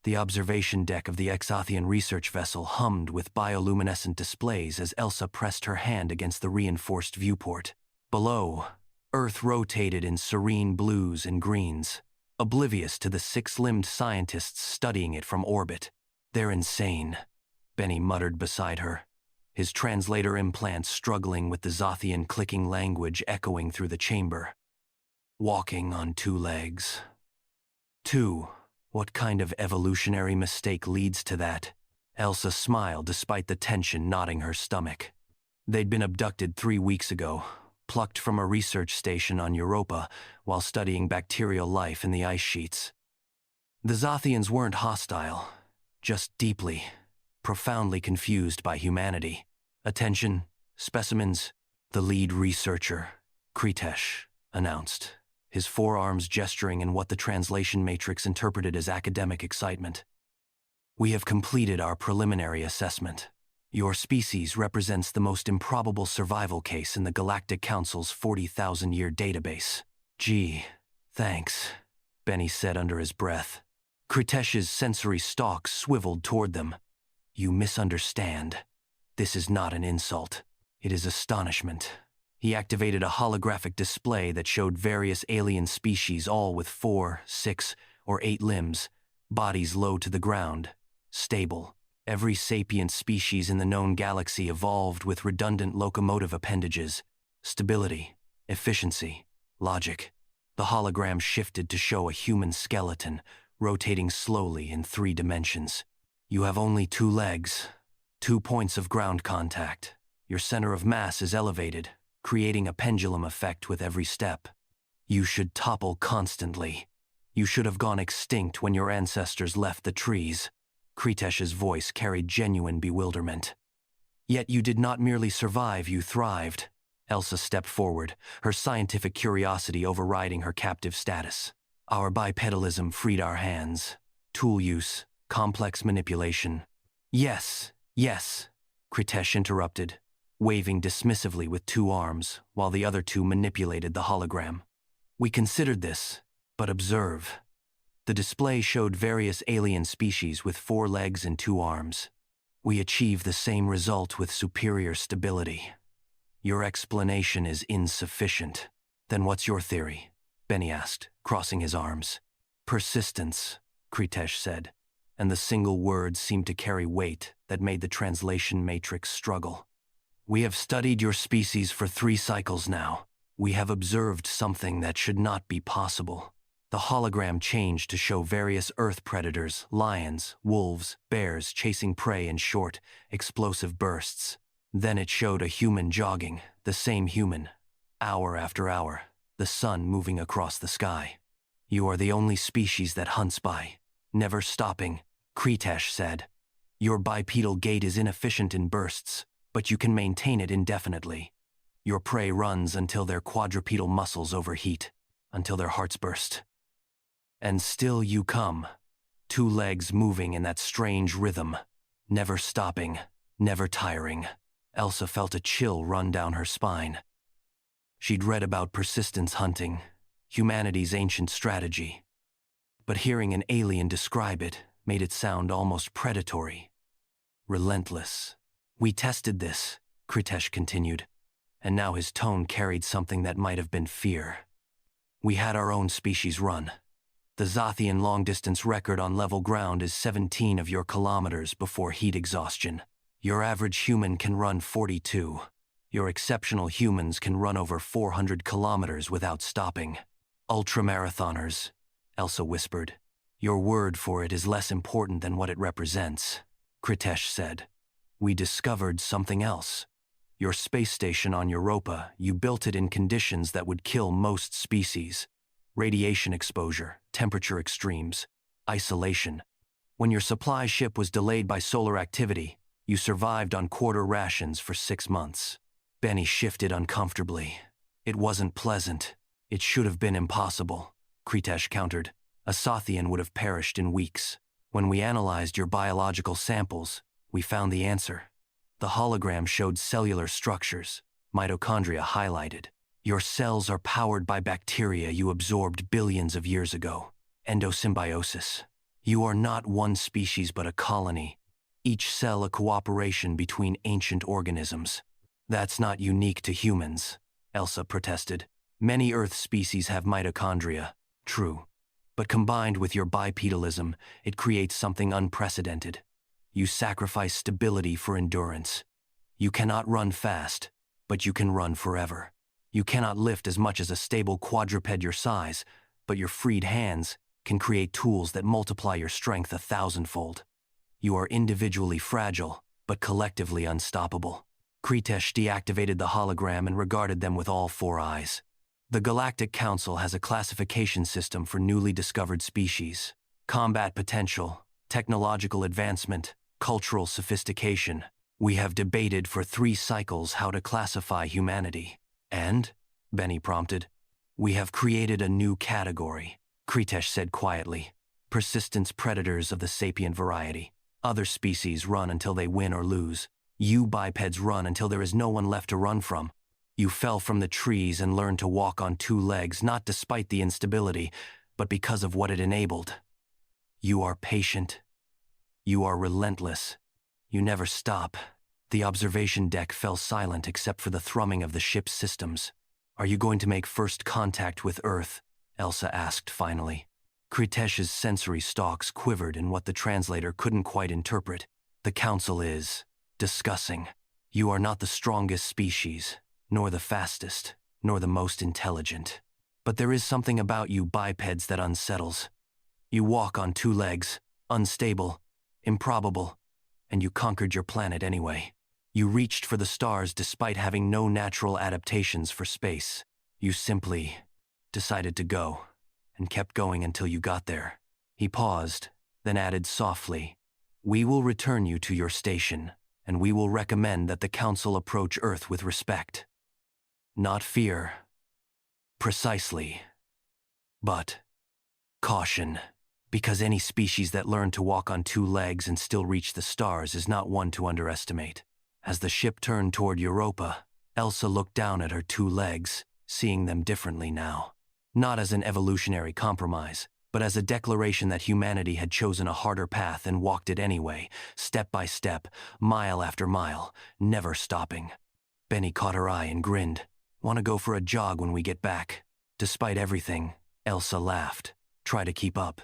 The observation deck of the Exothian research vessel hummed with bioluminescent displays as Elsa pressed her hand against the reinforced viewport. Below, Earth rotated in serene blues and greens, oblivious to the six-limbed scientists studying it from orbit. "They're insane," Benny muttered beside her, his translator implants struggling with the Zothian clicking language echoing through the chamber. "Walking on two legs. Two. What kind of evolutionary mistake leads to that?" Elsa smiled despite the tension knotting her stomach. They'd been abducted 3 weeks ago, plucked from a research station on Europa while studying bacterial life in the ice sheets. The Zothians weren't hostile, just deeply, profoundly confused by humanity. "Attention, specimens," the lead researcher, Kritesh, announced, his forearms gesturing in what the translation matrix interpreted as academic excitement. "We have completed our preliminary assessment. Your species represents the most improbable survival case in the Galactic Council's 40,000-year database." "Gee, thanks," Benny said under his breath. Kritesh's sensory stalks swiveled toward them. "You misunderstand. This is not an insult. It is astonishment." He activated a holographic display that showed various alien species, all with 4, 6, or 8 limbs, bodies low to the ground, stable. Every sapient species in the known galaxy evolved with redundant locomotive appendages, stability, efficiency, logic. The hologram shifted to show a human skeleton, rotating slowly in 3 dimensions. "You have only 2 legs, 2 points of ground contact. Your center of mass is elevated, creating a pendulum effect with every step. You should topple constantly. You should have gone extinct when your ancestors left the trees." Kritesh's voice carried genuine bewilderment. "Yet you did not merely survive, you thrived." Elsa stepped forward, her scientific curiosity overriding her captive status. "Our bipedalism freed our hands. Tool use, complex manipulation." Yes, Kritesh interrupted, waving dismissively with 2 arms, while the other 2 manipulated the hologram. "We considered this, but observe." The display showed various alien species with 4 legs and 2 arms. "We achieve the same result with superior stability. Your explanation is insufficient." "Then what's your theory?" Benny asked, crossing his arms. "Persistence," Kritesh said, and the single word seemed to carry weight that made the translation matrix struggle. "We have studied your species for 3 cycles now. We have observed something that should not be possible." The hologram changed to show various Earth predators, lions, wolves, bears chasing prey in short, explosive bursts. Then it showed a human jogging, the same human, hour after hour, the sun moving across the sky. "You are the only species that hunts by, never stopping," Kritesh said. "Your bipedal gait is inefficient in bursts, but you can maintain it indefinitely. Your prey runs until their quadrupedal muscles overheat, until their hearts burst. And still you come, 2 legs moving in that strange rhythm, never stopping, never tiring." Elsa felt a chill run down her spine. She'd read about persistence hunting, humanity's ancient strategy. But hearing an alien describe it made it sound almost predatory. Relentless. "We tested this," Kritesh continued, and now his tone carried something that might have been fear. "We had our own species run. The Zothian long-distance record on level ground is 17 of your kilometers before heat exhaustion. Your average human can run 42. Your exceptional humans can run over 400 kilometers without stopping. Ultramarathoners," Elsa whispered. "Your word for it is less important than what it represents," Kritesh said. "We discovered something else. Your space station on Europa, you built it in conditions that would kill most species. Radiation exposure, temperature extremes, isolation. When your supply ship was delayed by solar activity, you survived on quarter rations for 6 months." Benny shifted uncomfortably. "It wasn't pleasant. It should have been impossible," Kritesh countered. "A Zothian would have perished in weeks. When we analyzed your biological samples, we found the answer." The hologram showed cellular structures, mitochondria highlighted. "Your cells are powered by bacteria you absorbed billions of years ago. Endosymbiosis. You are not one species but a colony, each cell a cooperation between ancient organisms. That's not unique to humans, Elsa protested. Many Earth species have mitochondria, true. But combined with your bipedalism, it creates something unprecedented. You sacrifice stability for endurance. You cannot run fast, but you can run forever. You cannot lift as much as a stable quadruped your size, but your freed hands can create tools that multiply your strength 1,000-fold. You are individually fragile, but collectively unstoppable. Kritesh deactivated the hologram and regarded them with all four eyes. The Galactic Council has a classification system for newly discovered species. Combat potential, technological advancement, cultural sophistication. We have debated for 3 cycles how to classify humanity. And, Benny prompted, we have created a new category, Kritesh said quietly. Persistence predators of the sapient variety. Other species run until they win or lose. You bipeds run until there is no one left to run from. You fell from the trees and learned to walk on 2 legs not despite the instability, but because of what it enabled. You are patient. You are relentless. You never stop. The observation deck fell silent except for the thrumming of the ship's systems. Are you going to make first contact with Earth? Elsa asked finally. Kritesh's sensory stalks quivered in what the translator couldn't quite interpret. The Council is discussing. You are not the strongest species, nor the fastest, nor the most intelligent. But there is something about you bipeds that unsettles. You walk on 2 legs, unstable, improbable, and you conquered your planet anyway. You reached for the stars despite having no natural adaptations for space. You simply decided to go, and kept going until you got there. He paused, then added softly, we will return you to your station, and we will recommend that the Council approach Earth with respect. Not fear. Precisely. But caution. Because any species that learned to walk on 2 legs and still reach the stars is not one to underestimate. As the ship turned toward Europa, Elsa looked down at her 2 legs, seeing them differently now. Not as an evolutionary compromise, but as a declaration that humanity had chosen a harder path and walked it anyway, step by step, mile after mile, never stopping. Benny caught her eye and grinned. Want to go for a jog when we get back? Despite everything, Elsa laughed. Try to keep up.